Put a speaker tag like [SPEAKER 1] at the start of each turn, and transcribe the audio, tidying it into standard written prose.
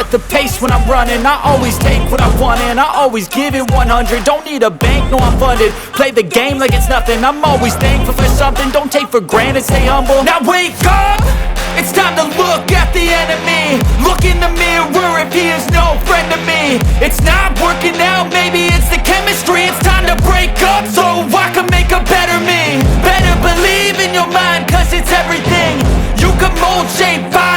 [SPEAKER 1] set the pace when I'm running. I always take what I want and I always give it 100. Don't need a bank, no I'm funded. Play the game like it's nothing. I'm always thankful for something. Don't take for granted, stay humble. Now wake up! It's time to look at the enemy. Look in the mirror if he is no friend to me. It's not working out, maybe it's the chemistry. It's time to break up so I can make a better me. Better believe in your mind, cause it's everything. You can mold, shape, vibe